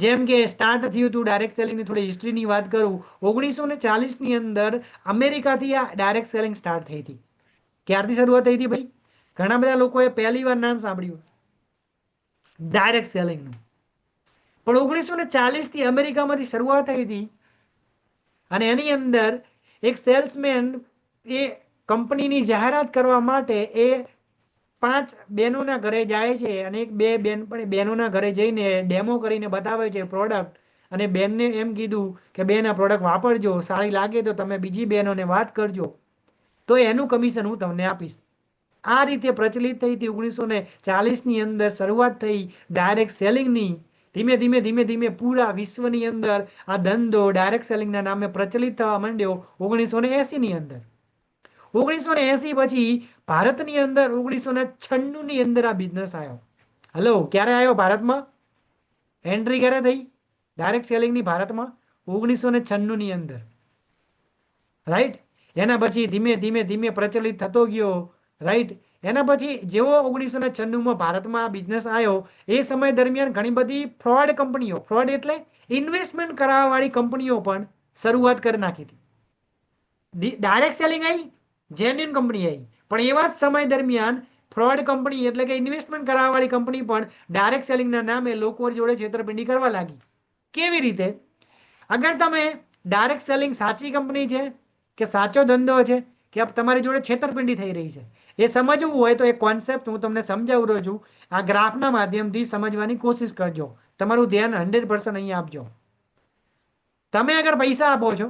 જેમ કે સ્ટાર્ટ થયું હતું ડાયરેક્ટ સેલિંગની થોડી હિસ્ટ્રીની વાત કરું. 1940ની અંદર અમેરિકાથી આ ડાયરેક્ટ સેલિંગ સ્ટાર્ટ થઈ હતી. ક્યારથી શરૂઆત થઈ હતી ભાઈ? ઘણા બધા લોકોએ પહેલી વાર નામ સાંભળ્યું ડાયરેક્ટ સેલિંગનું. પણ 1940થી અમેરિકામાંથી શરૂઆત થઈ હતી. અને એની અંદર એક સેલ્સમેન એ કંપનીની જાહેરાત કરવા માટે એ 5 બહેનોના ઘરે જાય છે અને એક બે બહેનોના ઘરે જઈને ડેમો કરીને બતાવે છે પ્રોડક્ટ. અને બેનને એમ કીધું કે બેન આ પ્રોડક્ટ વાપરજો, સારી લાગે તો તમે બીજી બહેનોને વાત કરજો, તો એનું કમિશન હું તમને આપીશ. આ રીતે પ્રચલિત થઈ હતી. 1940ની અંદર શરૂઆત થઈ ડાયરેક્ટ સેલિંગની. ધીમે ધીમે ધીમે ધીમે પૂરા વિશ્વની અંદર આ ધંધો ડાયરેક્ટ સેલિંગના નામે પ્રચલિત થવા માંડ્યો 1980ની અંદર. 1980 પછી ભારતની અંદર 1996ની અંદર આ બિઝનેસ આવ્યો. હલો, ક્યારે આવ્યો ભારતમાં? એન્ટ્રી ક્યારે થઈ ડાયરેક્ટ સેલિંગની ભારતમાં? 1996ની અંદર, રાઈટ. એના પછી ધીમે ધીમે ધીમે પ્રચલિત થતો ગયો, રાઈટ. એના પછી જેવો 1996માં ભારતમાં આ બિઝનેસ આવ્યો, એ સમય દરમિયાન ઘણી બધી ફ્રોડ કંપનીઓ, ફ્રોડ એટલે ઇન્વેસ્ટમેન્ટ કરાવવા વાળી કંપનીઓ પણ શરૂઆત કરી નાખી હતી. ડાયરેક્ટ સેલિંગ આવી, જેન્યુન કંપની આવી, પણ એવા જ સમય દરમિયાન ફ્રોડ કંપની એટલે કે ઇન્વેસ્ટમેન્ટ કરાવવા વાળી કંપની પણ ડાયરેક્ટ સેલિંગના નામે લોકો જોડે છેતરપિંડી કરવા લાગી. કેવી રીતે? અગર તમે ડાયરેક્ટ સેલિંગ સાચી કંપની છે કે સાચો ધંધો છે કે તમારી જોડે છેતરપિંડી થઈ રહી છે, એ સમજવું હોય તો એક કોન્સેપ્ટ હું તમને સમજાવી રહ્યો છું. આ ગ્રાફના માધ્યમથી સમજવાની કોશિશ કરજો. તમારું ધ્યાન 100% અહીંયા આપજો. તમે અગર પૈસા આપો છો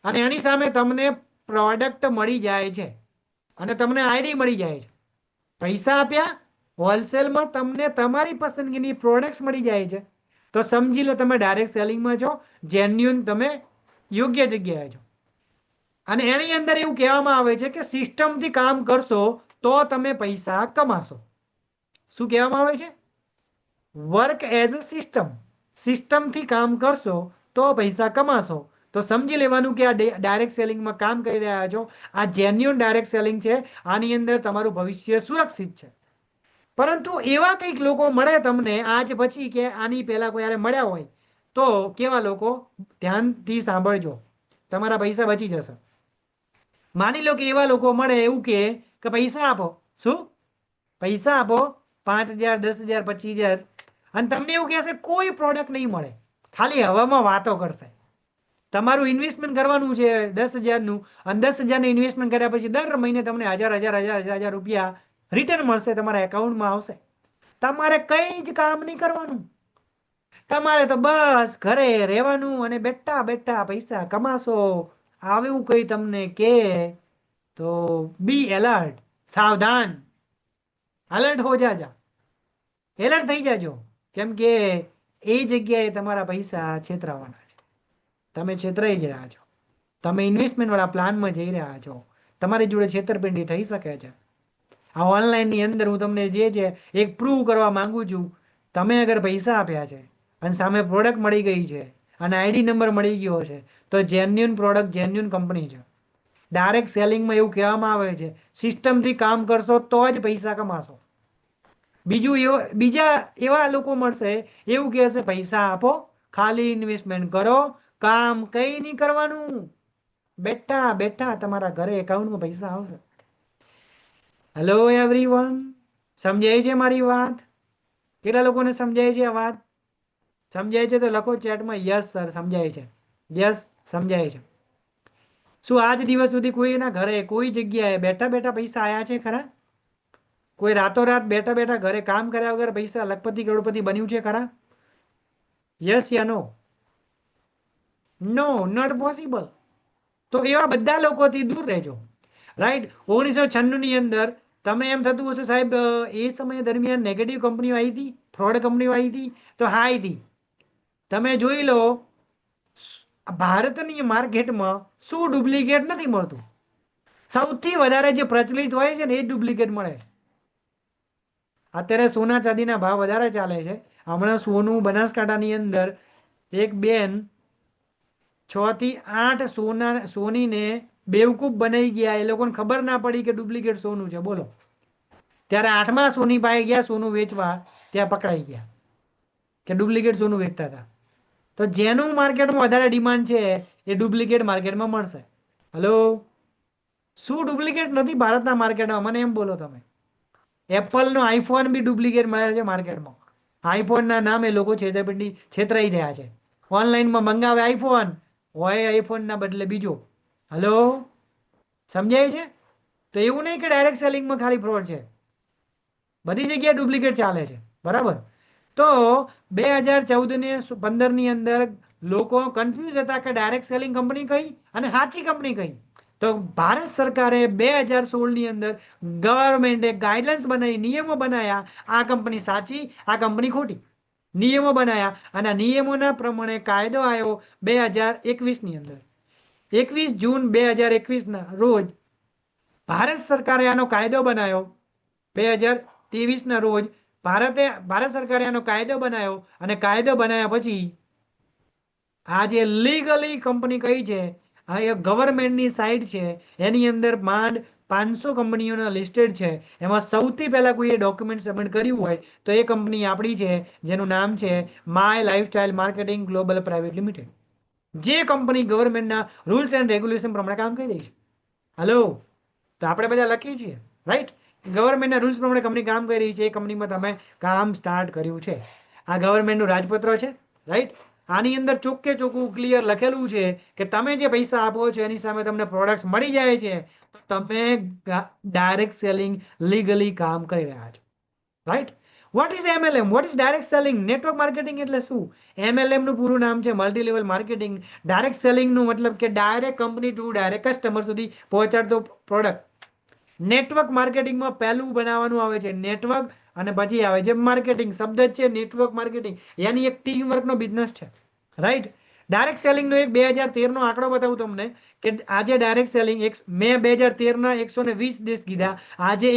અને એની સામે તમને પ્રોડક્ટ મળી જાય છે અને તમને આઈડી મળી જાય છે, પૈસા આપ્યા, હોલસેલમાં તમને તમારી પસંદગીની પ્રોડક્ટ્સ મળી જાય છે, તો સમજી લો તમે ડાયરેક્ટ સેલિંગમાં છો, જેન્યુન તમે યોગ્ય જગ્યાએ છો. અને એની અંદર એવું કહેવામાં આવે છે કે સિસ્ટમથી કામ કરશો તો તમે પૈસા કમાશો. શું કહેવામાં આવે છે? Work as a system. સિસ્ટમથી કામ કરશો તો પૈસા કમાશો. તો સમજી લેવાનું કે આ ડાયરેક્ટ સેલિંગમાં કામ કરી રહ્યા છો, આ જેન્યુન ડાયરેક્ટ સેલિંગ છે, આની અંદર તમારું ભવિષ્ય સુરક્ષિત છે. પરંતુ એવા કંઈક લોકો મળે તમને આજ પછી કે આની પહેલા કોઈ યારે મળ્યા હોય, તો કેવા લોકો? ધ્યાનથી સાંભળજો, તમારા પૈસા બચી જશે. માની લો કે એવા લોકો મળે એવું કે પૈસા આપો. શું? પૈસા આપો, 5,000, 10,000, 25,000, અને તમને એવું કહેશે કોઈ પ્રોડક્ટ નહીં મળે, ખાલી હવામાં વાતો કરશે. તમારું ઇન્વેસ્ટમેન્ટ કરવાનું છે 10,000નું, અને 10,000 ઇન્વેસ્ટમેન્ટ કર્યા પછી દર મહિને તમને હજાર રૂપિયા રિટર્ન મળશે, તમારા એકાઉન્ટમાં આવશે. તમારે કઈ જ કામ નહીં કરવાનું. તમારે તો બસ ઘરે રહેવાનું અને બેઠા બેઠા પૈસા કમાશો. આવું કઈ તમને કે તો બી એલર્ટ, સાવધાન, અલર્ટ હો જાજા, એલર્ટ થઈ જાજો. કેમ કે એ જગ્યાએ તમારા પૈસા છેતરાવાના છે. તમે છેતરાઈ રહ્યા છો. તમે ઇન્વેસ્ટમેન્ટ વાળા પ્લાનમાં જઈ રહ્યા છો. તમારી જોડે છેતરપિંડી થઈ શકે છે. આ ઓનલાઈનની અંદર હું તમને જે છે એક પ્રૂવ કરવા માંગુ છું. તમે અગર પૈસા આપ્યા છે અને સામે પ્રોડક્ટ મળી ગઈ છે અને આઈડી નંબર મળી ગયો છે, તો જેન્યુન પ્રોડક્ટ, જેન્યુન કંપની છે. ડાયરેક્ટ સેલિંગમાં એવું કહેવામાં આવે છે સિસ્ટમથી કામ કરશો તો જ પૈસા કમાશો. બીજા એવા લોકો મળશે એવું કહેશે પૈસા આપો, ખાલી ઇન્વેસ્ટમેન્ટ કરો, કામ કઈ નહીં કરવાનું, બેઠા બેઠા તમારા ઘરે એકાઉન્ટમાં પૈસા આવશે. હેલો એવરીવન, સમજાય છે મારી વાત? કેટલા લોકોને સમજાય છે આ વાત? સમજાય છે તો લખો ચેટમાં યસ સર સમજાય છે. યસ, સમજાય છે. શું આજ દિવસ સુધી કોઈના ઘરે કોઈ જગ્યાએ બેઠા બેઠા પૈસા આયા છે ખરા? કોઈ રાતોરાત બેઠા બેઠા ઘરે કામ કર્યા વગર પૈસા લખપતિ કરોડપતિ બન્યું છે ખરા? યસ યા નો? No, not possible. તો એવા બધા લોકોથી દૂર રહેજો, રાઈટ. 1996ની અંદર તમને એમ થતું હશે સાહેબ એ સમય દરમિયાન નેગેટિવ કંપનીઓ આવી હતી, ફ્રોડ કંપનીઓ આવી હતી, તો હા આવી હતી. તમે જોઈ લો ભારતની માર્કેટમાં શું ડુપ્લિકેટ નથી મળતું. સૌથી વધારે જે પ્રચલિત હોય છે ને એ જ ડુપ્લિકેટ મળે. અત્યારે સોના ચાંદીના ભાવ વધારે ચાલે છે. હમણાં સોનું બનાસકાંઠાની અંદર એક બેન 6 થી 8 સોનીને બેવકૂફ બનાવી ગયા. એ લોકોને ખબર ના પડી કે ડુપ્લિકેટ સોનું છે, બોલો. ત્યારે 8મા સોની પાસે ગયા સોનું વેચવા, ત્યાં પકડાઈ ગયા. કે ડુપ્લિકેટ સોનું વેચતા હતા. તો જેનું માર્કેટમાં વધારે ડિમાન્ડ છે એ ડુપ્લિકેટ માર્કેટમાં મળશે. હલો, શું ડુપ્લિકેટ નથી ભારતના માર્કેટમાં? મને એમ બોલો તમે. એપલનો આઈફોન બી ડુપ્લિકેટ મળે છે માર્કેટમાં. આઈફોનના નામે લોકો છેતરાઈ રહ્યા છે. ઓનલાઈનમાં મંગાવે આઈફોન, હોય આઈફોનના બદલે બીજો. હલો, સમજાય છે? તો એવું નહીં કે ડાયરેક્ટ સેલિંગમાં ખાલી ફ્રોડ છે, બધી જગ્યાએ ડુપ્લિકેટ ચાલે છે. બરાબર. તો 2014 ને 15 અંદર લોકો કન્ફ્યુઝ હતા કે ડાયરેક્ટ સેલિંગ કંપની કઈ અને સાચી કંપની કઈ. તો ભારત સરકારે 2016 અંદર ગવર્મેન્ટે ગાઈડલાઇન્સ બનાવી, નિયમો બનાવ્યા. આ કંપની સાચી, આ કંપની ખોટી. નિયમો બનાવ્યા અને આ નિયમોના પ્રમાણે કાયદો આવ્યો 2021 અંદર. 21 જૂન 2021 રોજ ભારત સરકારે આનો કાયદો બનાવ્યો. 2023 રોજ ભારત સરકારે આનો કાયદો બનાવ્યો અને કાયદો બનાવ્યા પછી આ જે લીગલી કંપની કઈ છે, આ એ ગવર્મેન્ટની સાઇટ છે. એની અંદર માંડ 500 કંપનીઓના લિસ્ટેડ છે. એમાં સૌથી પહેલા કોઈએ ડોક્યુમેન્ટ સબમિટ કર્યું હોય તો એ કંપની આપણી છે, જેનું નામ છે my lifestyle marketing global private limited. જે કંપની ગવર્મેન્ટના રૂલ્સ એન્ડ રેગ્યુલેશન પ્રમાણે કામ કરી રહી છે. હલો, તો આપણે બધા લખીએ છીએ, રાઈટ? ગવર્મેન્ટના રૂલ્સ પ્રમાણે કંપની કામ કરી રહી છે, એ કંપનીમાં તમે કામ સ્ટાર્ટ કર્યું છે. આ ગવર્મેન્ટનું રાજપત્ર છે, રાઈટ? આની અંદર ચોખ્ખે ચોખ્ખું ક્લિયર લખેલું છે કે તમે જે પૈસા આપો છો એની સામે તમને પ્રોડક્ટ્સ મળી જાય છે, તો તમે ડાયરેક્ટ સેલિંગ લીગલી કામ કરી રહ્યા છો, right? What is MLM? What is direct selling? Network marketing એટલે શું? એમએલએમ નું પૂરું નામ છે multi level marketing. Direct selling નું મતલબ કે direct company to direct customer સુધી પહોંચાડતો પ્રોડક્ટ. નેટવર્ક માર્કેટિંગમાં પહેલું બનાવવાનું આવે છે નેટવર્ક, અને પછી આવે છે માર્કેટિંગ. શબ્દ જ છે નેટવર્ક માર્કેટિંગ. યાની એક ટીમ વર્કનો બિઝનેસ છે, રાઈટ? ડાયરેક્ટ સેલિંગનો એક 2013 આંકડો બતાવું તમને કે આજે ડાયરેક્ટ સેલિંગ મેં 2013 120 દેશ કીધા. આજે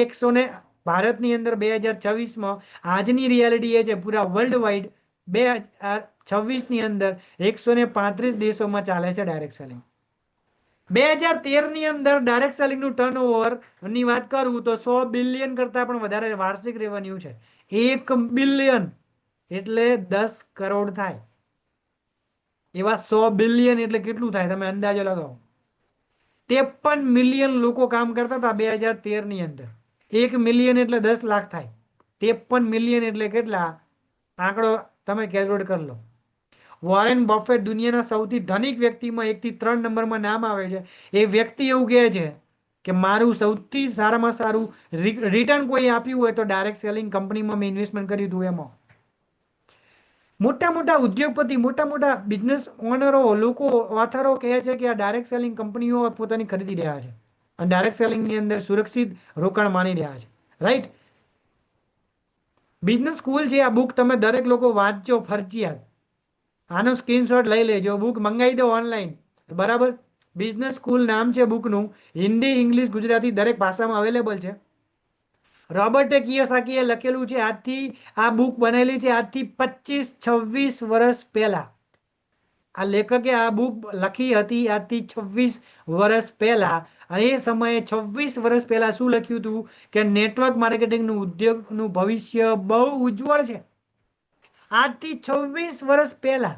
ભારતની અંદર 2026માં આજની રિયાલિટી એ છે પૂરા વર્લ્ડ વાઇડ 2026 અંદર 135 દેશોમાં ચાલે છે ડાયરેક્ટ સેલિંગ. 2013 અંદર ડાયરેક્ટ સેલિંગ નું ટર્નઓવર ની વાત કરું તો 100 બિલિયન કરતા પણ વધારે વાર્ષિક રેવન્યુ છે. 1 બિલિયન એટલે 10 કરોડ થાય. એવા 100 બિલિયન એટલે કેટલું થાય તમે અંદાજો લગાવો. 53 મિલિયન લોકો કામ કરતા હતા 2013 અંદર. 1 મિલિયન એટલે 10 લાખ થાય. 53 મિલિયન એટલે કેટલા? આંકડો તમે કેલ્ક્યુલેટ કરી લો. વોરેન બફેટ દુનિયાના સૌથી ધનિક વ્યક્તિમાં 1 થી 3 નંબરમાં નામ આવે છે. એ વ્યક્તિ એવું કહે છે કે મારું સૌથી સારામાં સારું રિટર્ન કોઈ આપ્યું હોય તો ડાયરેક્ટ સેલિંગ કંપનીમાં મેં ઇન્વેસ્ટમેન્ટ કર્યું હતું એમાં. મોટા મોટા ઉદ્યોગપતિ, મોટા મોટા બિઝનેસ ઓનરો, લોકો, ઓથરો કહે છે કે આ ડાયરેક્ટ સેલિંગ કંપનીઓ પોતાની ખરીદી રહ્યા છે અને ડાયરેક્ટ સેલિંગની અંદર સુરક્ષિત રોકાણ માની રહ્યા છે, રાઈટ? બિઝનેસ સ્કૂલ છે આ બુક, તમે દરેક લોકો વાંચજો ફરજિયાત. આનો સ્ક્રીનશોટ લઈ લેજો, બુક મંગાવી દો ઓનલાઈન, બરાબર? બિઝનેસ સ્કૂલ નામ છે બુકનું. હિન્દી, ઇંગ્લિશ, ગુજરાતી દરેક ભાષામાં અવેલેબલ છે. રોબર્ટે કિયોસાકીએ લખેલું છે. આ બુક બનેલી છે આજથી 25-26 વર્ષ પહેલા. આ લેખકે આ બુક લખી હતી આજથી 26 વર્ષ પહેલા. અને એ સમયે 26 વર્ષ પહેલા શું લખ્યું હતું કે નેટવર્ક માર્કેટિંગનું ઉદ્યોગનું ભવિષ્ય બહુ ઉજ્જવળ છે. આજથી 26 વર્ષ પહેલા.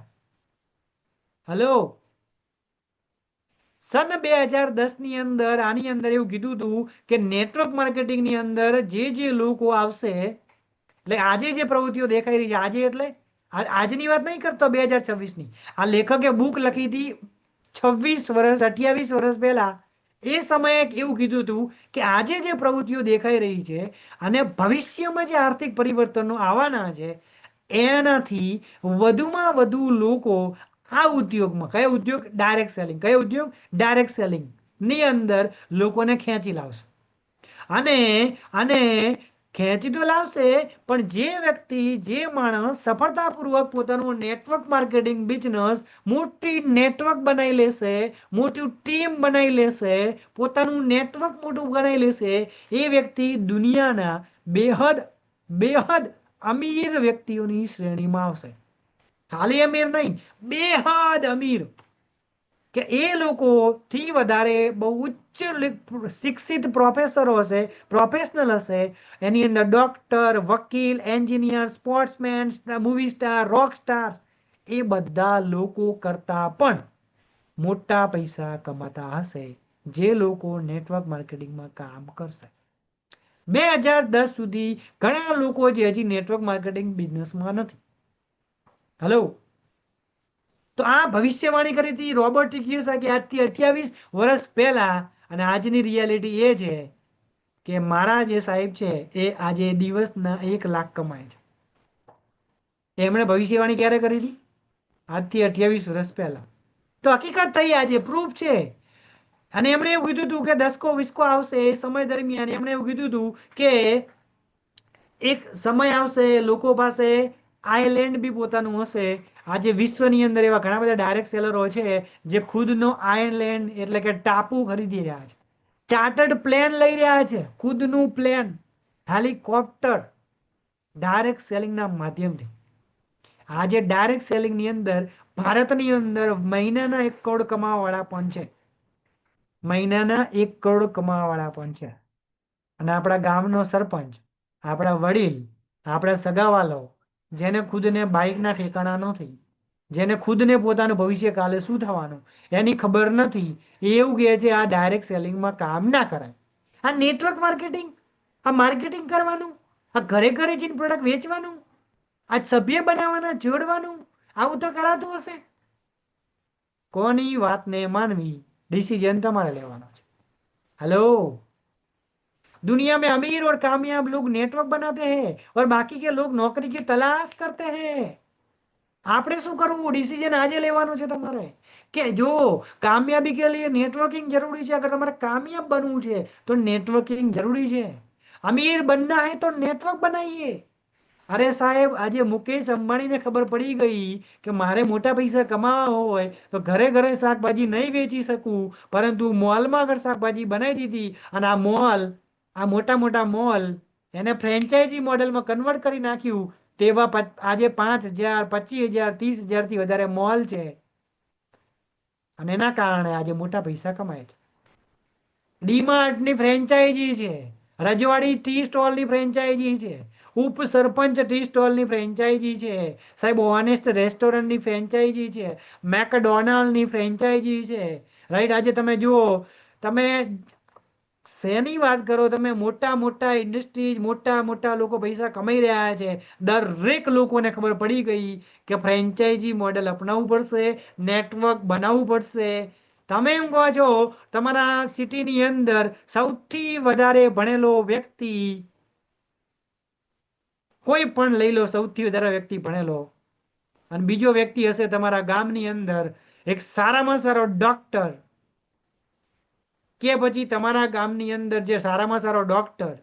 હલો, સન 2010 અંદર આની અંદર એવું કીધું હતું કે નેટવર્ક માર્કેટિંગની અંદર જે લોકો આવશે, એટલે આજે જે પ્રવૃત્તિઓ દેખાઈ રહી છે, આજે એટલે આજની વાત નહીં કરતો 2026ની. આ લેખકે બુક લખી હતી 28 વર્ષ પહેલા. એ સમયે એવું કીધું હતું કે આજે જે પ્રવૃત્તિઓ દેખાઈ રહી છે અને ભવિષ્યમાં જે આર્થિક પરિવર્તનો આવવાના છે એનાથી વધુમાં વધુ લોકો આ ઉદ્યોગમાં, કયો ઉદ્યોગ? Direct selling. કયો ઉદ્યોગ? ડાયરેક્ટ સેલિંગ ની અંદર લોકોને ખેંચી લાવશે. અને ખેંચી તો લાવશે, પણ જે વ્યક્તિ, જે માણસ સફળતાપૂર્વક પોતાનું નેટવર્ક માર્કેટિંગ બિઝનેસ મોટી નેટવર્ક બનાવી લેશે, મોટી ટીમ બનાવી લેશે, પોતાનું નેટવર્ક મોટું બનાવી લેશે, એ વ્યક્તિ દુનિયાના બેહદ બેહદ અમીર વ્યક્તિઓની શ્રેણીમાં આવશે. ખાલી અમીર નહીં, બેહદ અમીર. કે એ લોકોથી વધારે બહુ ઉચ્ચ શિક્ષિત પ્રોફેસરો હશે, પ્રોફેશનલ હશે, એની અંદર ડોક્ટર, વકીલ, એન્જિનિયર, સ્પોર્ટ્સમેન, મૂવી સ્ટાર, રોક સ્ટાર, એ બધા લોકો કરતા પણ મોટા પૈસા કમાતા હશે જે લોકો નેટવર્ક માર્કેટિંગમાં કામ કરશે. 2010 સુધી ઘણા લોકો જે હજી નેટવર્ક માર્કેટિંગ બિઝનેસમાં નથી. હેલો, તો આ ભવિષ્યવાણી કરી હતી રોબર્ટ કિયોસાકી આજથી 28 વર્ષ પહેલા, અને આજની રિયાલિટી એ છે કે મારા જે સાહેબ છે એ આજે દિવસના 1 લાખ કમાય છે. એમણે ભવિષ્યવાણી ક્યારે કરી હતી? આજથી 28 વર્ષ પહેલા. તો હકીકત થઈ, આજે પ્રૂફ છે. અને એમણે એવું કીધું હતું કે દસકો વીસકો આવશે એ સમય દરમિયાન એમણે એવું કીધું હતું કે એક સમય આવશે લોકો પાસે આઈલેન્ડ બી પોતાનું હશે. આજે વિશ્વની અંદર એવા ઘણા બધા ડાયરેક્ટ સેલરો છે જે ખુદનો આઈલેન્ડ એટલે કે ટાપુ ખરીદી રહ્યા છે, ચાર્ટર્ડ પ્લેન લઈ રહ્યા છે, ખુદનું પ્લેન, હેલિકોપ્ટર, ડાયરેક્ટ સેલિંગના માધ્યમથી. આજે ડાયરેક્ટ સેલિંગની અંદર ભારતની અંદર મહિનાના 1 કરોડ કમાવાવાળા પણ છે. મહિનાના 1 કરોડ કમાવાવાળા પણ છે. અને આપણા ગામનો સરપંચ, આપણા વડીલ, આપણા સગાવાલાઓ, જેને ખુદને બાઇકના ઠેકાણા નથી, જેને ખુદને પોતાનું ભવિષ્ય કાલે શું થવાનું એની ખબર નથી, એ એવું કહે છે આ ડાયરેક્ટ સેલિંગમાં કામ ના કરાય. આ નેટવર્ક માર્કેટિંગ, આ માર્કેટિંગ કરવાનું, આ ઘરે ઘરે જઈને પ્રોડક્ટ વેચવાનું, આ સભ્ય બનાવવાના, જોડવાનું, આવું તો કરાતું હશે. કોની વાતને માનવી, डिसीजन તમારે લેવાનો છે. हेलो, दुनिया में अमीर और कामयाब लोग नेटवर्क बनाते हैं और बाकी के लोग नौकरी की तलाश करते हैं. આપણે શું કરવું? ડિસિઝન આજે લેવાનું છે તમારે કે જો કામયાબી કે लिए नेटवर्किंग जरूरी છે. अगर તમારે કામયાબ બનવું છે તો नेटवर्किंग जरूरी છે. अमीर बनना है तो नेटवर्क बनाइए. અરે સાહેબ, આજે મુકેશ અંબાણીને ખબર પડી ગઈ કે મારે મોટા પૈસા કમાવા હોય તો ઘરે ઘરે શાકભાજી નહીં વેચી શકું, પરંતુ મોલમાં આગળ શાકભાજી બનાવી દીધી. અને આ મોલ, આ મોટા મોટા મોલ, એને ફ્રેન્ચાઇઝી મોડેલમાં કન્વર્ટ કરી નાખ્યું. તેવા આજે 5,000, 25,000, 30,000 થી વધારે મોલ છે. અને એના કારણે આજે મોટા પૈસા કમાય છે. ડીમાર્ટની ફ્રેન્ચાઇઝી છે, રજવાડી ટી સ્ટોલની ફ્રેન્ચાઇઝી છે, ઉપસરપંચ ટી સ્ટોલની ફ્રેન્ચાઇઝી છે, સાહેબ ઓનેસ્ટ રેસ્ટોરન્ટની ફ્રેન્ચાઇઝી છે, મેકડોનાલ્ડની ફ્રેન્ચાઇઝી છે. રાઈટ, આજે તમે જુઓ, તમે શેની વાત કરો, તમે મોટા મોટા ઇન્ડસ્ટ્રીઝ, મોટા મોટા લોકો પૈસા કમાઈ રહ્યા છે. દરેક લોકોને ખબર પડી ગઈ કે ફ્રેન્ચાઇઝી મોડેલ અપનાવવું પડશે, નેટવર્ક બનાવવું પડશે. તમે એમ કહો છો તમારા સિટીની અંદર સૌથી વધારે ભણેલો વ્યક્તિ, કોઈ પણ લઈ લો, સૌથી વધારે વ્યક્તિ ભણેલો, અને બીજો વ્યક્તિ હશે તમારા ગામની અંદર એક સારામાં સારો ડોક્ટર, કે પછી તમારા ગામની અંદર જે સારામાં સારો ડોક્ટર,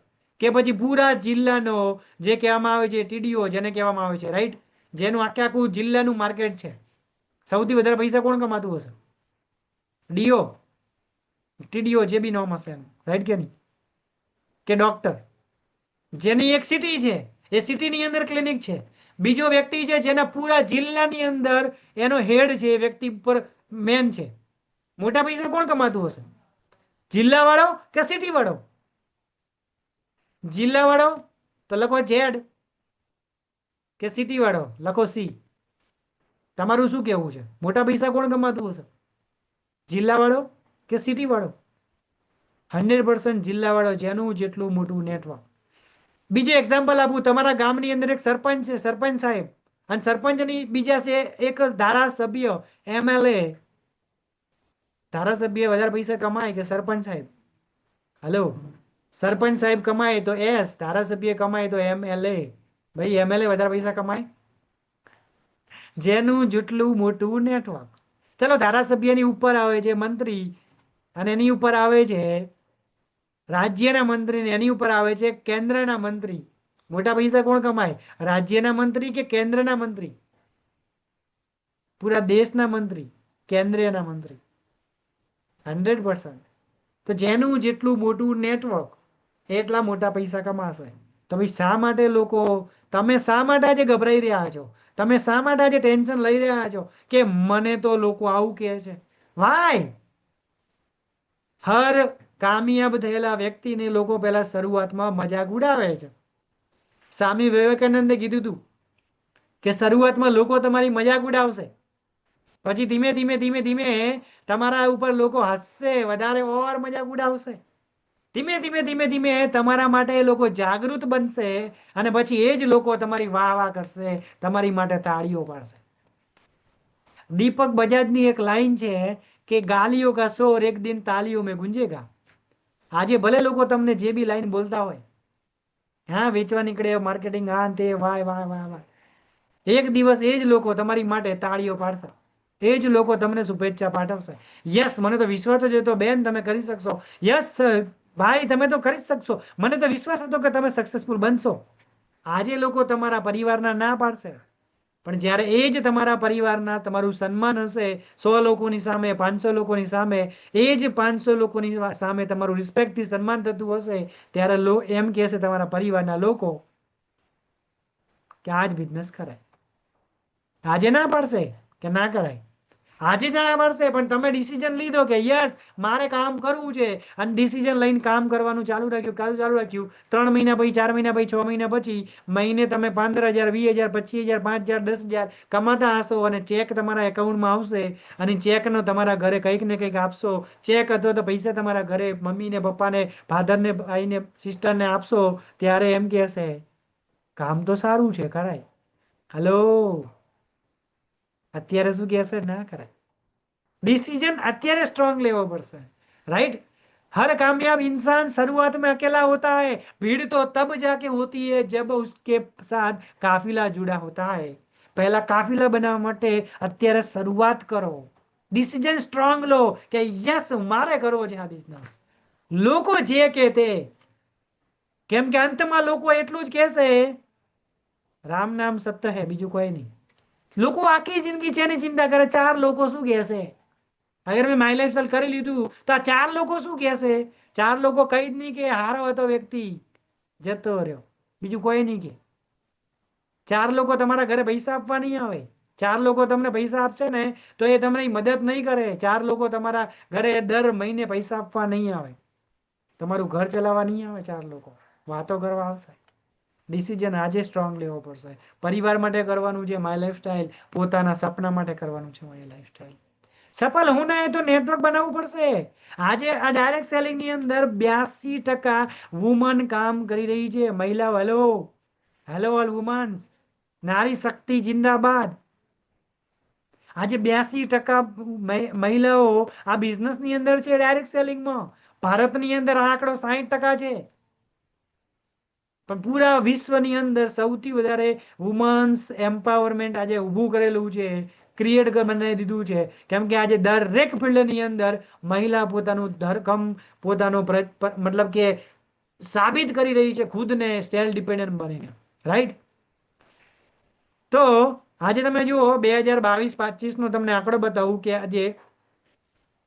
કે પછી પૂરા જિલ્લાનો જે કહેવામાં આવે છે ટીડીઓ, જેને કહેવામાં આવે છે, રાઈટ, જેનું આખે આખું જિલ્લાનું માર્કેટ છે. સૌથી વધારે પૈસા કોણ કમાતું હશે? ડીઓ, ટીડીઓ, જે બી નામ હશે એનું, રાઈટ કે નહીં? કે ડોક્ટર, જેની એક સિટી છે, એ સિટીની અંદર ક્લિનિક છે. બીજો વ્યક્તિ છે જેના પૂરા જિલ્લાની અંદર એનો હેડ છે, એ વ્યક્તિ પર મેન છે. મોટા પૈસા કોણ કમાતું હશે? જિલ્લા વાળો કે સિટી વાળો? જિલ્લા વાળો તો લખો ઝેડ, કે સિટી વાળો લખો સી. તમારું શું કેવું છે? મોટા પૈસા કોણ કમાતું હશે? જિલ્લા વાળો કે સિટી વાળો? 100% જિલ્લા વાળો, જેનું જેટલું મોટું નેટવર્ક. બીજું એક્ઝામ્પલ આપું, તમારા ગામની અંદર એક સરપંચ છે, સરપંચ સાહેબ, અને સરપંચની બીજા છે એક ધારાસભ્ય, એમએલએ. ધારાસભ્ય વધારે પૈસા કમાય કે સરપંચ સાહેબ? હેલો, સરપંચ સાહેબ કમાય તો એસ, ધારાસભ્ય કમાય તો એમએલએ. ભાઈ એમએલએ વધારે પૈસા કમાય, જેનું જેટલું મોટું નેટવર્ક. ચલો, ધારાસભ્યની ઉપર આવે છે મંત્રી, અને એની ઉપર આવે છે રાજ્યના મંત્રી, ને એની ઉપર આવે છે કેન્દ્રના મંત્રી. મોટા પૈસા કોણ કમાય? રાજ્યના મંત્રી કે કેન્દ્રના મંત્રી? પૂરા દેશના મંત્રી, કેન્દ્રીયના મંત્રી. 100%. તો જેનું જેટલું મોટું નેટવર્ક એટલા મોટા પૈસા કમાશે. તો ભાઈ શા માટે લોકો, તમે શા માટે આજે ગભરાઈ રહ્યા છો? તમે શા માટે આજે ટેન્શન લઈ રહ્યા છો કે મને તો લોકો આવું કહે છે, વાય હર કામયાબ થયેલા વ્યક્તિને લોકો પહેલા શરૂઆતમાં મજાક ઉડાવે છે. સ્વામી વિવેકાનંદે કીધું હતું કે શરૂઆતમાં લોકો તમારી મજાક ઉડાવશે, પછી ધીમે ધીમે ધીમે ધીમે તમારા ઉપર લોકો હસશે, વધારે ઓર મજાક ઉડાવશે. ધીમે ધીમે ધીમે ધીમે તમારા માટે એ લોકો જાગૃત બનશે અને પછી એ જ લોકો તમારી વાહ વાહ કરશે, તમારી માટે તાળીઓ પાડશે. દીપક બજાજની એક લાઈન છે કે ગાલીઓ કા શોર એક દિન તાલીઓ में ગુંજેગા. આજે ભલે લોકો તમને જે બી લાઈન બોલતા હોય, હા વેચવા નીકળે, માર્કેટિંગ આ તે, વાહ વાહ વાહ વાહ, એક દિવસ એ જ લોકો તમારી માટે તાળીઓ પાડશે, એ જ લોકો તમને શુભેચ્છા પાઠવશે. યસ, મને તો વિશ્વાસ જ હતો બેન તમે કરી શકશો. યસ ભાઈ તમે તો કરી જ શકશો, મને તો વિશ્વાસ હતો કે તમે સક્સેસફુલ બનશો. આજે લોકો તમારા પરિવારના ના પાડશે, પણ જ્યારે એ જ તમારા પરિવારના તમારું સન્માન હશે 100 લોકોની સામે, 500 લોકોની સામે, એ જ 500 લોકોની સામે તમારું રિસ્પેક્ટથી સન્માન થતું હશે, ત્યારે એમ કહેશે તમારા પરિવારના લોકો કે આ જ બિઝનેસ કરાય. આજે ના પડશે કે ના કરાય, આજે જ ના પડશે, પણ તમે ડિસિઝન લીધો કે યસ મારે કામ કરવું છે અને ડિસિઝન લઈને કામ કરવાનું ચાલુ રાખ્યું. 3 મહિના પછી, 4 મહિના પછી, 6 મહિના પછી મહિને તમે 15,000, 20,000, 25,000, 5,000, 10,000 કમાતા હશો અને ચેક તમારા એકાઉન્ટમાં આવશે અને ચેકનો તમારા ઘરે કંઈક ને કંઈક આપશો. ચેક અથવા તો પૈસા તમારા ઘરે મમ્મીને, પપ્પાને, ફાધરને, ભાઈને, સિસ્ટરને આપશો, ત્યારે એમ કહેશે કામ તો સારું છે કરાય. હલો, અત્યારે શું કહેશે? ના કરાય. डिसीजन અત્યારે स्ट्रांग लेवो પડશે, राइट? हर कामयाब इंसान शुरुआत में अकेला होता है, भीड़ तो तब जाके होती है जब उसके साथ काफिला जुड़ा होता है. पहला काफिला बनावવા માટે અત્યારે શરૂઆત કરો. ડિસિઝન સ્ટ્રોંગ લો કે યસ મારે કરવો છે આ બિઝનેસ, લોકો જે કે તે. કેમ કે અંતમાં લોકો એટલું જ કહેશે રામ નામ સત્ય હે, બીજું કોઈ નહીં. લોકો આખી જિંદગી છે ને ચિંતા કરે 4 લોકો શું કહેશે. અગર મેં માય લાઈફસ્ટાઈલ કરી લીધું તો આ 4 લોકો શું કહેશે? 4 લોકો કઈ જ નહીં કે હારો હતો વ્યક્તિ જતો રહ્યો, બીજું કોઈ નહીં કે. 4 લોકો તમારા ઘરે પૈસા આપવા નહીં આવે. 4 લોકો તમને પૈસા આપશે ને તો એ તમને મદદ નહીં કરે. 4 લોકો તમારા ઘરે દર મહિને પૈસા આપવા નહીં આવે, તમારું ઘર ચલાવવા નહીં આવે. 4 લોકો વાતો કરવા આવશે. ડિસિઝન આજે સ્ટ્રોંગ લેવો પડશે. પરિવાર માટે કરવાનું છે માય લાઈફસ્ટાઈલ, પોતાના સપના માટે કરવાનું છે માય લાઈફસ્ટાઈલ. સફળ હોના હે તો નેટવર્ક બનાવવું પડશે. આજે આ ડાયરેક્ટ સેલિંગ ની અંદર 82% વુમન કામ કરી રહી છે, મહિલાઓ. હેલો હેલો ઓલ વુમન્સ, નારી શક્તિ જિંદાબાદ. આજે 82% મહિલાઓ આ બિઝનેસ ની અંદર છે, ડાયરેક્ટ સેલિંગમાં. ભારતની અંદર આ આંકડો 60% છે, પણ પૂરા વિશ્વની અંદર સૌથી વધારે વુમન્સ એમ્પાવરમેન્ટ આજે ઊભું કરેલું છે, ક્રિએટ બનાવી દીધું છે. કેમ કે આજે દરેક ફિલ્ડની અંદર મહિલા પોતાનું ધરખમ, પોતાનો મતલબ કે સાબિત કરી રહી છે ખુદને સેલ્ફ ડિપેન્ડન્ટ બનીને, રાઈટ? તો આજે તમે જુઓ 2022-25 નો તમને આંકડો બતાવું કે આજે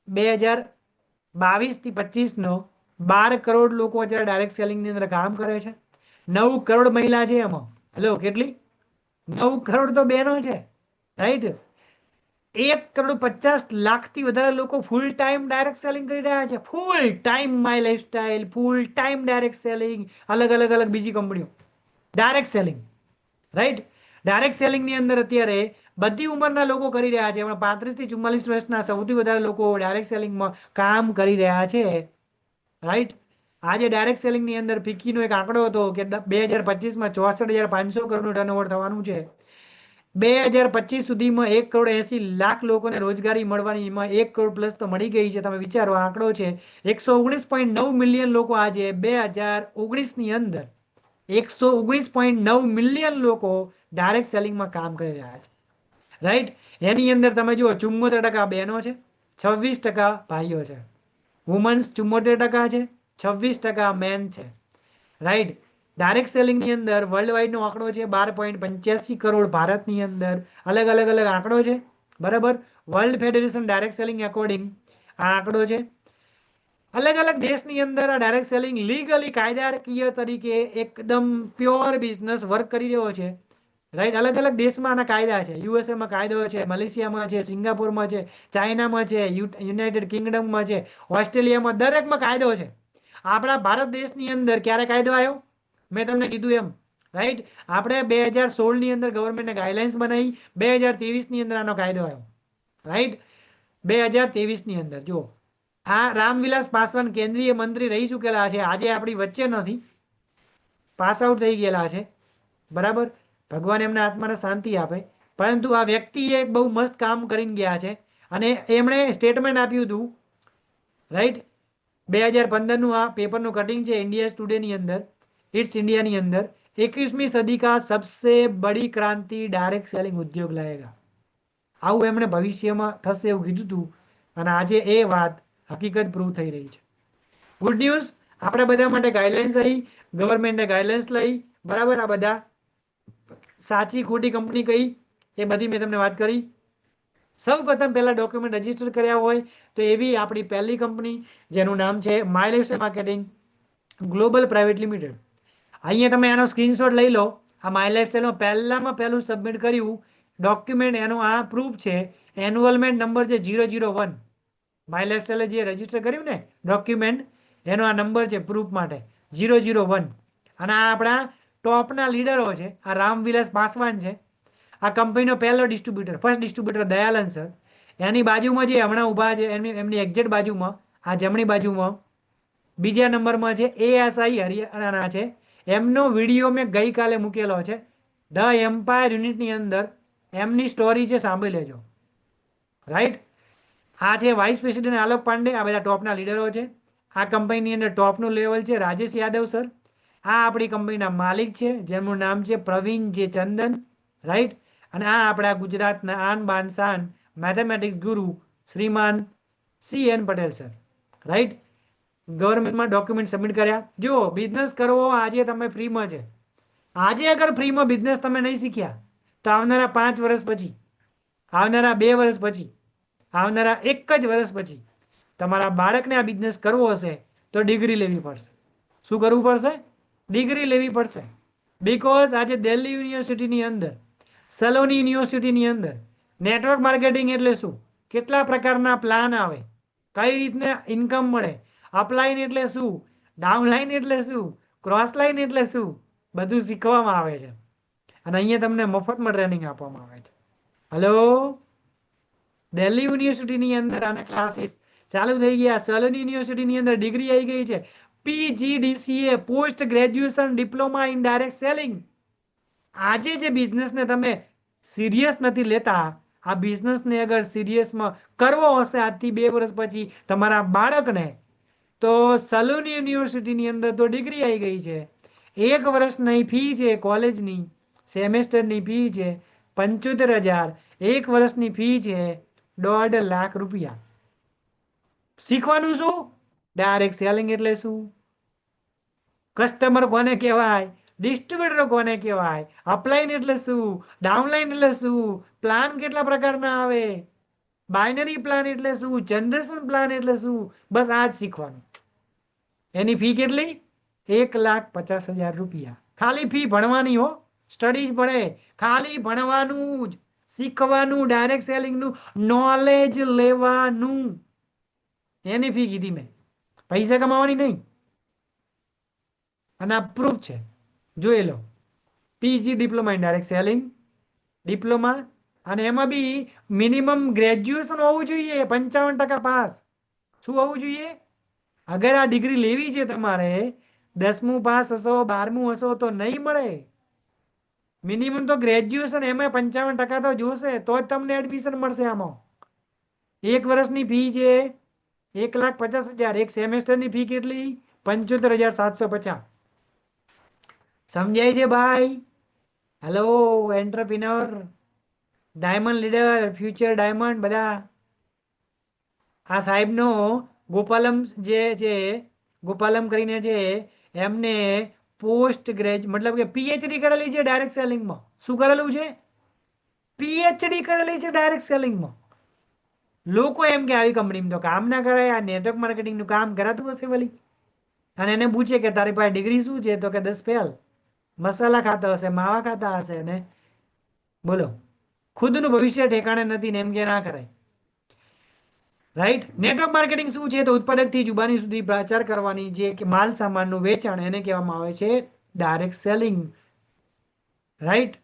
2022 થી 25 નો 12 કરોડ લોકો અત્યારે ડાયરેક્ટ સેલિંગ ની અંદર કામ કરે છે. 9 કરોડ મહિલા છે એમાં. હેલો, કેટલી? 9 કરોડ તો બહેનો છે, રાઈટ? 1,50,00,000 વધારે લોકો ફૂલ ટાઈમ ડાયરેક્ટ સેલિંગ કરી રહ્યા છે. Full time my lifestyle, full time direct selling, અલગ અલગ અલગ બીજી કંપનીઓ direct selling, right? Direct selling ની અંદર અત્યારે બધી ઉંમરના લોકો કરી રહ્યા છે. 35 થી 44 વર્ષના સૌથી વધારે લોકો ડાયરેક્ટ સેલિંગમાં કામ કરી રહ્યા છે, રાઈટ? આજે ડાયરેક્ટ સેલિંગ ની અંદર ફિક્કીનો એક આંકડો હતો કે 2025માં 64,500 કરોડનું ટર્નઓવર થવાનું છે. 2025 સુધીમાં 1,80,00,000 લોકોને રોજગારી મળવાની, એમાં 1 કરોડ પ્લસ તો મળી ગઈ છે. તમે વિચારો, આંકડો છે 119.9 મિલિયન લોકો આજે 2019 ની અંદર 119.9 મિલિયન લોકો ડાયરેક્ટ સેલિંગમાં કામ કરી રહ્યા છે, રાઈટ? એની અંદર તમે જુઓ 74% બહેનો છે, 26% ભાઈઓ છે. વુમન્સ 74% છે, 26% મેન છે, રાઈટ? ડાયરેક્ટ સેલિંગ ની અંદર વર્લ્ડ વાઇડ નો આંકડો છે 12.85 કરોડ. ભારતની અંદર અલગ અલગ અલગ આંકડો છે, બરાબર? World federation direct selling according આ આંકડો છે. અલગ અલગ દેશની અંદર આ ડાયરેક્ટ સેલિંગ લીગલી કાયદાકીય તરીકે એકદમ પ્યોર બિઝનેસ વર્ક કરી રહ્યો છે. રાઈટ. અલગ અલગ દેશમાં આના કાયદા છે. યુએસએમાં કાયદો છે, મલેશિયામાં છે, સિંગાપુરમાં છે, ચાઇનામાં છે, યુનાઇટેડ કિંગડમમાં છે, ઓસ્ટ્રેલિયામાં, દરેકમાં કાયદો છે. આપણા ભારત દેશની અંદર ક્યારે કાયદો આવ્યો? મેં તમને કીધું એમ. રાઈટ. આપણે 2016ની અંદર ગવર્મેન્ટને ગાઈડલાઇન્સ બનાવી, 2023ની અંદર આનો કાયદો આવ્યો. રાઈટ. 2023ની અંદર જુઓ, આ રામવિલાસ પાસવાન કેન્દ્રીય મંત્રી રહી ચૂકેલા છે, આજે આપણી વચ્ચે નથી, પાસ આઉટ થઈ ગયેલા છે. બરાબર. ભગવાન એમના આત્માને શાંતિ આપે. પરંતુ આ વ્યક્તિએ એક બહુ મસ્ત કામ કરીને ગયા છે. અને એમણે સ્ટેટમેન્ટ આપ્યું હતું. રાઈટ. 2015નું આ પેપરનું કટિંગ છે ઇન્ડિયા ટુડેની અંદર, ઇટ્સ ઇન્ડિયાની અંદર. 21वीं सदी का सबसे बड़ी क्रांति डायरेक्ट सेलिंग उद्योग लाएगा. આવું એમણે ભવિષ્યમાં થશે એવું કીધું હતું. અને આજે એ વાત હકીકત પ્રૂવ થઈ રહી છે. Good news. આપણે બધા માટે ગાઈડલાઇન્સ આવી, ગવર્મેન્ટે ગાઈડલાઇન્સ લઈ. બરાબર. આ બધા સાચી ખોટી કંપની કઈ એ બધી મેં તમને વાત કરી. સૌ પ્રથમ પહેલા ડોક્યુમેન્ટ રજીસ્ટર કર્યા હોય તો એવી આપણી પહેલી કંપની જેનું નામ છે my lifestyle marketing global private limited. અહીંયા તમે આનો સ્ક્રીનશોટ લઈ લો. આ માય લાઈફસ્ટાઈલમાં પહેલામાં પહેલું સબમિટ કર્યું ડોક્યુમેન્ટ, એનો આ પ્રૂફ છે. એન્યુઅલમેન્ટ નંબર છે 001. માય લાઈફસ્ટાઈલે જે રજીસ્ટર કર્યું ને ડોક્યુમેન્ટ, એનો આ નંબર છે પ્રૂફ માટે 001. અને આ આપણા ટોપના લીડરો છે. આ રામવિલાસ પાસવાન છે, આ કંપનીનો પહેલો ડિસ્ટ્રીબ્યુટર, ફર્સ્ટ ડિસ્ટ્રીબ્યુટર દયાલન સર. એની બાજુમાં જે હમણાં ઊભા છે એમની એક્ઝેક્ટ બાજુમાં, આ જમણી બાજુમાં બીજા નંબરમાં છે એએસઆઈ હરિયાણા છે. એમનો વિડીયો મેં ગઈકાલે મૂકેલો છે ધ એમ્પાયર યુનિટની અંદર. એમની સ્ટોરી છે, સાંભળી લેજો. રાઈટ. આ છે વાઇસ પ્રેસિડેન્ટ આલોક પાંડે. આ બધા ટોપના લીડરો છે. આ કંપનીની અંદર ટોપનું લેવલ છે રાજેશ યાદવ સર. આ આપણી કંપનીના માલિક છે જેમનું નામ છે પ્રવીણ જે ચંદન. રાઈટ. અને આ આપણા ગુજરાતના આન બાન શાન મેથેમેટિક્સ ગુરુ શ્રીમાન CN પટેલ સર. રાઈટ. ગવર્મેન્ટમાં ડોક્યુમેન્ટ સબમિટ કર્યા. જુઓ, બિઝનેસ કરવો આજે તમે ફ્રીમાં છે. આજે અગર ફ્રીમાં બિઝનેસ તમે નહીં શીખ્યા તો આવનારા 5 વર્ષ પછી, આવનારા 2 વર્ષ પછી, આવનારા 1 જ વર્ષ પછી તમારા બાળકને આ બિઝનેસ કરવો હશે તો ડિગ્રી લેવી પડશે. શું કરવું પડશે? ડિગ્રી લેવી પડશે. બીકોઝ આજે દિલ્હી યુનિવર્સિટીની અંદર, સલોની યુનિવર્સિટીની અંદર નેટવર્ક માર્કેટિંગ એટલે શું, કેટલા પ્રકારના પ્લાન આવે, કઈ રીતના ઇન્કમ મળે, અપલાઈન એટલે શું, ડાઉનલાઈન એટલે શું, ક્રોસ લાઈન એટલે શું, બધું શીખવામાં આવે છે. અને અહીંયા તમને મફતમાં ટ્રેનિંગ આપવામાં આવે છે. હલો, દિલ્હી યુનિવર્સિટીની અંદર આના ક્લાસીસ ચાલુ થઈ ગયા. સલોની યુનિવર્સિટીની અંદર ડિગ્રી આવી ગઈ છે PGDCA, post graduation diploma in direct selling. આજે જે બિઝનેસને તમે સિરિયસ નથી લેતા, આ બિઝનેસને અગર સિરિયસમાં કરવો હશે આજથી 2 વર્ષ પછી તમારા બાળકને, તો સલૂન યુનિવર્સિટીની અંદર તો ડિગ્રી આવી ગઈ છે. 1 વર્ષની ફી છે કોલેજની, સેમેસ્ટરની ફી છે 75,000. 1 વર્ષની ફી છે 1.5 લાખ રૂપિયા. શીખવાનું શું? ડાયરેક્ટ સેલિંગ એટલે શું, કસ્ટમર કોને કહેવાય, ડિસ્ટ્રીબ્યુટર કોને કહેવાય, અપલાઈન એટલે શું, ડાઉનલાઈન એટલે શું, પ્લાન કેટલા પ્રકારના આવે, બાઇનરી પ્લાન એટલે શું, જનરેશન પ્લાન એટલે શું, બસ આ જ શીખવાનું. એની ફી કેટલી? 1,50,000 રૂપિયા. ખાલી ફી ભણવાની હો, સ્ટડીઝ પડે, ખાલી ભણવાનું જ, શીખવાનું, ડાયરેક્ટ સેલિંગનું નોલેજ લેવાનું. એની ફી કીધી મેં, પૈસા કમાવાની નહીં. અને આ પ્રૂફ છે, જોઈ લો. PG diploma in direct selling, diploma. અને એમાં બી મિનિમમ ગ્રેજ્યુએશન હોવું જોઈએ, 55% પાસ. શું હોવું જોઈએ? અગર આ ડિગ્રી લેવી છે તમારે, 10મું પાસ હશો, 12મું હશો તો નહીં મળે. મિનિમમ તો ગ્રેજ્યુએશન, એમાં 55% તો જોશે, તો જ તમને એડમિશન મળશે. આમાં 1 વર્ષની ફી છે 1,50,000. 1 સેમેસ્ટરની ફી કેટલી? 75,750. સમજાય છે ભાઈ? Hello entrepreneur, diamond leader, future diamond બધા. આ સાહેબનો ગોપાલમ જે છે, ગોપાલમ કરીને છે, એમને પોસ્ટ મતલબ કે PhD કરેલી છે ડાયરેક્ટ સેલિંગમાં. શું કરેલું છે? PhD કરેલી છે ડાયરેક્ટ સેલિંગમાં. લોકો એમ કે આવી કંપનીમાં તો કામ ના કરાય, આ નેટવર્ક માર્કેટિંગનું કામ કરાતું હશે વળી. અને એને પૂછે કે તારી પાસે ડિગ્રી શું છે, તો કે 10 ફેલ. મસાલા ખાતા હશે, માવા ખાતા હશે ને બોલો, ખુદનું ભવિષ્ય ઠેકાણે નથી ને એમ કે ના કરાય. રાઈટ. નેટવર્ક માર્કેટિંગ શું છે? તો ઉત્પાદકથી જુબાની સુધી પ્રચાર કરવાની જે કે માલ સામાનનું વેચાણ એને કહેવામાં આવે છે direct selling. Right.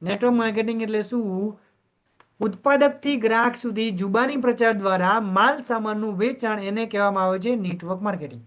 Network marketing એટલે શું? ઉત્પાદકથી ગ્રાહક સુધી જુબાની પ્રચાર દ્વારા માલ સામાનનું વેચાણ એને કહેવામાં આવે છે નેટવર્ક માર્કેટિંગ.